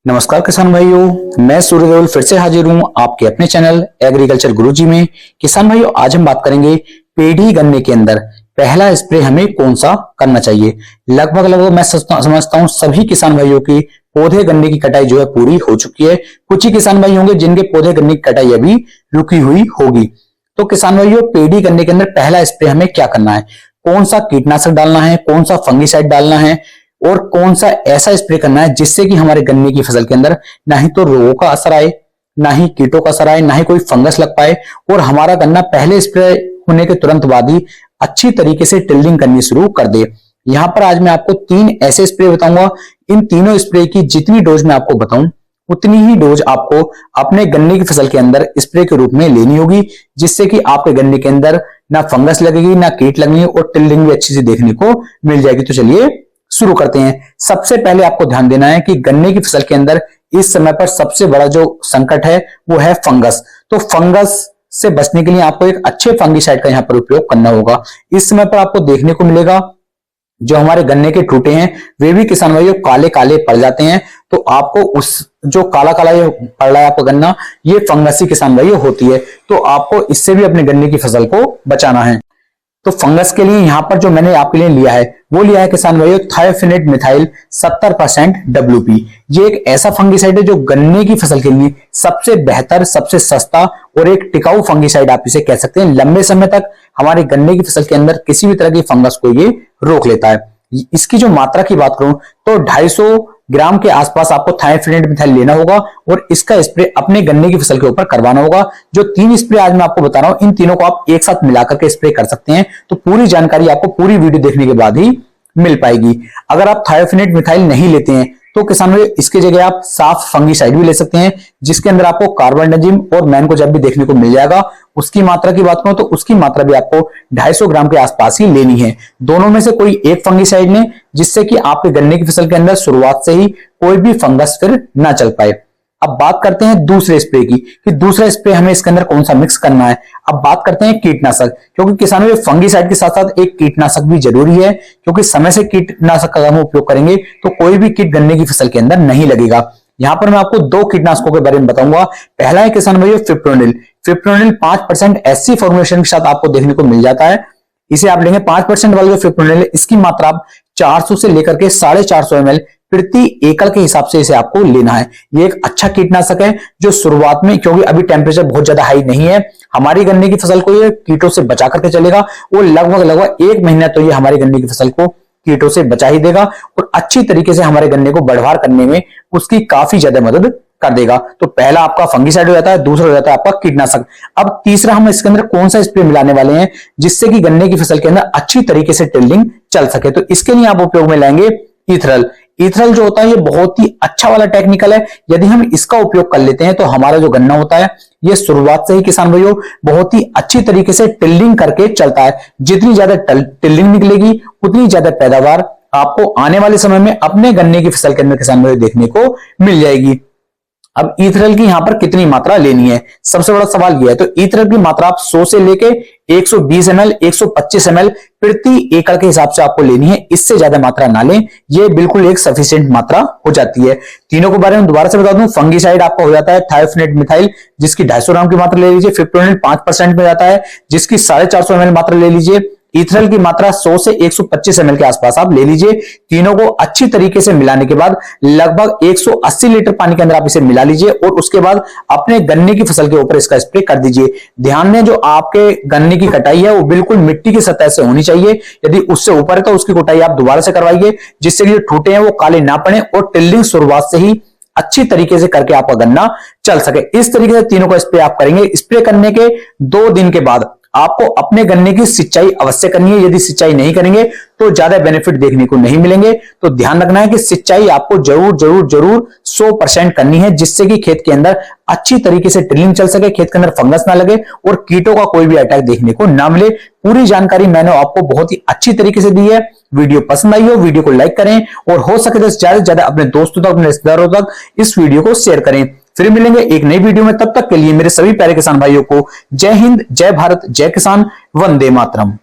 नमस्कार किसान भाइयों, मैं सूर्यदेवल फिर से हाजिर हूं आपके अपने चैनल एग्रीकल्चर गुरुजी में। किसान भाइयों, आज हम बात करेंगे पेड़ी गन्ने के अंदर पहला स्प्रे हमें कौन सा करना चाहिए। लगभग मैं समझता हूं सभी किसान भाइयों की पौधे गन्ने की कटाई जो है पूरी हो चुकी है। कुछ ही किसान भाई होंगे जिनके पौधे गन्ने की कटाई अभी रुकी हुई होगी। तो किसान भाइयों, पेड़ी गन्ने के अंदर पहला स्प्रे हमें क्या करना है, कौन सा कीटनाशक डालना है, कौन सा फंगीसाइड डालना है और कौन सा ऐसा स्प्रे करना है जिससे कि हमारे गन्ने की फसल के अंदर ना ही तो रोगों का असर आए, ना ही कीटों का असर आए, ना ही कोई फंगस लग पाए और हमारा गन्ना पहले स्प्रे होने के तुरंत बाद ही अच्छी तरीके से टिल्डिंग करनी शुरू कर दे। यहां पर आज मैं आपको 3 ऐसे स्प्रे बताऊंगा। इन तीनों स्प्रे की जितनी डोज मैं आपको बताऊं उतनी ही डोज आपको अपने गन्ने की फसल के अंदर स्प्रे के रूप में लेनी होगी, जिससे कि आपके गन्ने के अंदर ना फंगस लगेगी, ना कीट लगेंगे और टिल्डिंग भी अच्छी से देखने को मिल जाएगी। तो चलिए शुरू करते हैं। सबसे पहले आपको ध्यान देना है कि गन्ने की फसल के अंदर इस समय पर सबसे बड़ा जो संकट है वो है फंगस। तो फंगस से बचने के लिए आपको एक अच्छे फंगीसाइड का यहां पर उपयोग करना होगा। इस समय पर आपको देखने को मिलेगा जो हमारे गन्ने के टूटे हैं वे भी किसान भाइयों काले काले पड़ जाते हैं। तो आपको उस जो काला काला ये पड़ रहा है आपका गन्ना, ये फंगसी किसान भाइयों होती है। तो आपको इससे भी अपने गन्ने की फसल को बचाना है। तो फंगस के लिए यहां पर जो मैंने आपके लिए लिया है वो लिया है किसान भाइयों थायोफिनेट मिथाइल 70% WP। ये एक ऐसा फंगीसाइड है जो गन्ने की फसल के लिए सबसे बेहतर, सबसे सस्ता और एक टिकाऊ फंगीसाइड आप इसे कह सकते हैं। लंबे समय तक हमारे गन्ने की फसल के अंदर किसी भी तरह की फंगस को ये रोक लेता है। इसकी जो मात्रा की बात करूं तो 250 ग्राम के आसपास आपको थायोफिनेट मिथाइल लेना होगा और इसका स्प्रे अपने गन्ने की फसल के ऊपर करवाना होगा। जो 3 स्प्रे आज मैं आपको बता रहा हूं इन तीनों को आप एक साथ मिलाकर के स्प्रे कर सकते हैं। तो पूरी जानकारी आपको पूरी वीडियो देखने के बाद ही मिल पाएगी। अगर आप थायोफिनेट मिथाइल नहीं लेते हैं तो किसान भाई इसके जगह आप साफ फंगीसाइड भी ले सकते हैं, जिसके अंदर आपको कार्बेंडाजिम और मैनकोजेब भी देखने को मिल जाएगा। उसकी मात्रा की बात करूं तो उसकी मात्रा भी आपको 250 ग्राम के आसपास ही लेनी है। दोनों में से कोई एक फंगीसाइड लें, जिससे कि आपके गन्ने की फसल के अंदर शुरुआत से ही कोई भी फंगस फिर ना चल पाए। अब बात करते हैं दूसरे स्प्रे की कि दूसरा स्प्रे हमें इसके अंदर कौन सा मिक्स करना है। अब बात करते हैं कीटनाशक, क्योंकि किसानों में फंगीसाइड के साथ साथ एक कीटनाशक भी जरूरी है, क्योंकि समय से कीटनाशक का हम उपयोग करेंगे तो कोई भी कीट गन्ने की फसल के अंदर नहीं लगेगा। यहां पर मैं आपको 2 कीटनाशकों के बारे में बताऊंगा। पहला है किसान भाइयों फिप्रोनिल। फिप्रोनिल 5% SC फॉर्मुलेशन के साथ आपको देखने को मिल जाता है। इसे आप लेंगे 5% वाला जो फिप्रोनिल है इसकी मात्रा आप 400 से लेकर के 450 ml प्रति एकड़ के हिसाब से इसे आपको लेना है। ये एक अच्छा कीटनाशक है जो शुरुआत में, क्योंकि अभी टेम्परेचर बहुत ज्यादा हाई नहीं है, हमारी गन्ने की फसल को ये कीटों से बचा करके चलेगा और लगभग 1 महीना तो ये हमारी गन्ने की फसल को कीटों से बचा ही देगा और अच्छी तरीके से हमारे गन्ने को बढ़वार करने में उसकी काफी ज्यादा मदद कर देगा। तो पहला आपका फंगीसाइड हो जाता है, दूसरा हो जाता है आपका कीटनाशक। अब तीसरा हम इसके अंदर कौन सा स्प्रे मिलाने वाले हैं जिससे कि गन्ने की फसल के अंदर अच्छी तरीके से टिल्डिंग चल सके। तो इसके लिए आप उपयोग में लाएंगे ईथरल। ईथरल जो होता है ये बहुत ही अच्छा वाला टेक्निकल है। यदि हम इसका उपयोग कर लेते हैं तो हमारा जो गन्ना होता है ये शुरुआत से ही किसान भाइयों बहुत ही अच्छी तरीके से टिल्डिंग करके चलता है। जितनी ज्यादा टिल्डिंग निकलेगी उतनी ज्यादा पैदावार आपको आने वाले समय में अपने गन्ने की फसल के अंदर किसान भाइयों देखने को मिल जाएगी। अब ईथरल की यहां पर कितनी मात्रा लेनी है, सबसे बड़ा सवाल यह है। तो ईथरल की मात्रा आप 100 से लेके 120 ml 125 ml प्रति एकड़ के हिसाब से आपको लेनी है। इससे ज्यादा मात्रा ना लें, ये बिल्कुल एक सफिशिएंट मात्रा हो जाती है। तीनों के बारे में दोबारा से बता दूं, फंगीसाइड आपका हो जाता है थायोफिनेट मिथाइल जिसकी 250 ग्राम की मात्रा ले लीजिए। फिप्रोनिल 5% में जाता है जिसकी 450 ml मात्रा ले लीजिए। ईथरल की मात्रा 100 से 125 ml के आसपास आप ले लीजिए। तीनों को अच्छी तरीके से मिलाने के बाद लगभग 180 लीटर पानी के अंदर आप इसे मिला लीजिए और उसके बाद अपने गन्ने की फसल के ऊपर इसका स्प्रे कर दीजिए। ध्यान दें, जो आपके गन्ने की कटाई है वो बिल्कुल मिट्टी की सतह से होनी चाहिए। यदि उससे ऊपर है तो उसकी कटाई आप दोबारा से करवाइए, जिससे कि जो ठूटे हैं वो काले ना पड़े और टिल्डिंग शुरुआत से ही अच्छी तरीके से करके आपका गन्ना चल सके। इस तरीके से तीनों का स्प्रे आप करेंगे। स्प्रे करने के 2 दिन के बाद आपको अपने गन्ने की सिंचाई अवश्य करनी है। यदि सिंचाई नहीं करेंगे तो ज्यादा बेनिफिट देखने को नहीं मिलेंगे। तो ध्यान रखना है कि सिंचाई आपको जरूर 100% करनी है, जिससे कि खेत के अंदर अच्छी तरीके से टिल्डिंग चल सके, खेत के अंदर फंगस ना लगे और कीटों का कोई भी अटैक देखने को ना मिले। पूरी जानकारी मैंने आपको बहुत ही अच्छी तरीके से दी है। वीडियो पसंद आई हो वीडियो को लाइक करें और हो सके तो ज्यादा से ज्यादा अपने दोस्तों तक, अपने रिश्तेदारों तक इस वीडियो को शेयर करें। फिर मिलेंगे एक नई वीडियो में, तब तक के लिए मेरे सभी प्यारे किसान भाइयों को जय हिंद, जय भारत, जय किसान, वंदे मातरम।